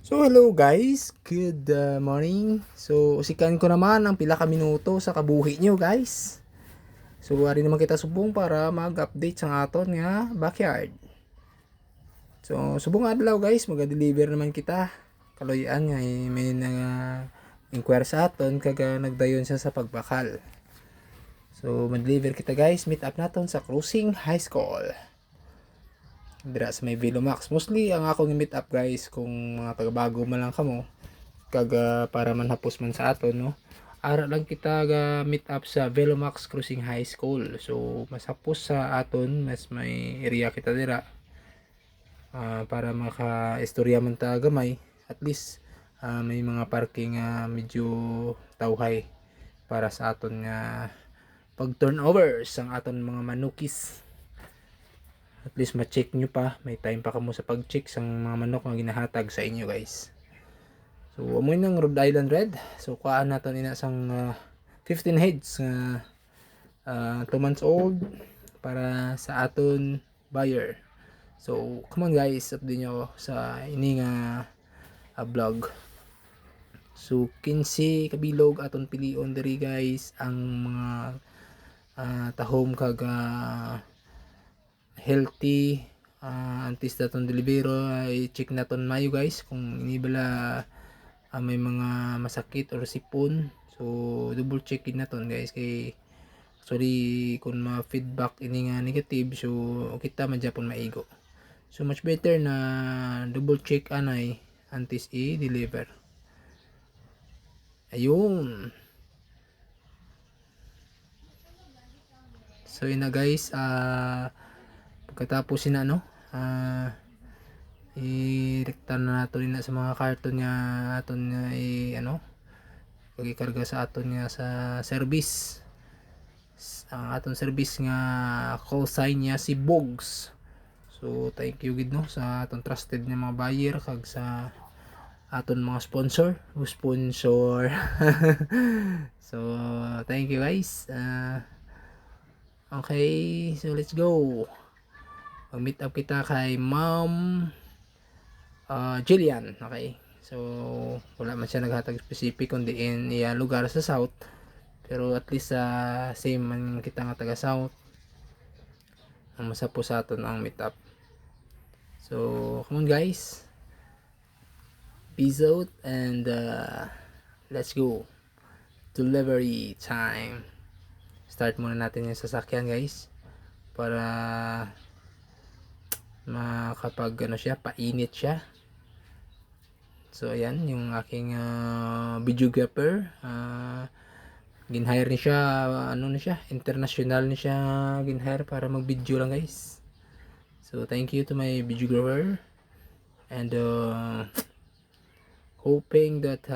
So hello guys, good morning. So usikan ko naman ang pila ka minuto sa kabuhi nyo guys. So ari naman kita subong para mag-update sa aton nga backyard. So subong adlaw guys, maga-deliver naman kita. Kaloyan nga may inquire sa aton kaga nagdayon siya sa pagbakal. So mag-deliver kita guys, meet up naton sa Cruising High School. Dira sa may Velomax. Mostly ang akong meet up guys kung mga taga-bago man lang kamo kaga para manhapos man sa aton no. Ara lang kita ga meet up sa Velomax Cruising High School. So mas hapos sa aton, mas may area kita dira. Para maka-istorya man ta gamay, at least may mga parking medyo tawhay para sa aton nga pag turnovers ang aton mga manukis. At least ma-check nyo pa, may time pa kamo sa pag-check sang mga manok nga ginahatag sa inyo guys. So amoy ng Rhode Island Red. So kuhaan natin ina sang 15 heads nga 2 months old para sa aton buyer. So come on guys, update nyo sa ini nga vlog. So 15 kabilog aton pilion diri guys ang mga tahom kag healthy antes daton delibero ay check naton mayo guys kung ini bala may mga masakit or sipon. So double checkin naton guys kay actually kung ma-feedback ini nga negative, so kita man japon maigo. So much better na double check anay antes i-deliver. Ayun. So yun na guys, pagkatapos na no, i-rekta na nato na sa mga karton nga aton nga pagikarga sa aton nga sa service. Ang aton service nga call sign niya si Bogs. So thank you gid no sa aton trusted nga mga buyer kag sa aton mga sponsor. So thank you guys. Okay, so let's go. Mag-meet up kita kay Ma'am Jillian. Okay, so wala man siya naghatag specific kundi in iya lugar sa south, pero at least same man kita nga taga south ang masapo sa aton ang meet up. So come on guys, peace out and let's go. Delivery time. Start muna natin yung sasakyan guys para makapag siya, painit siya. So ayan yung aking videographer. Ginhire ni siya, na siya, international ni siya ginhire para mag video lang guys. So thank you to my videographer and hoping that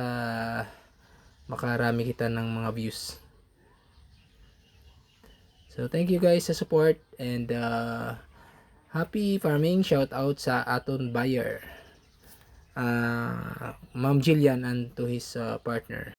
makarami kita ng mga views. So thank you guys sa support and happy farming. Shout out sa aton buyer, Ma'am Jillian and to his partner.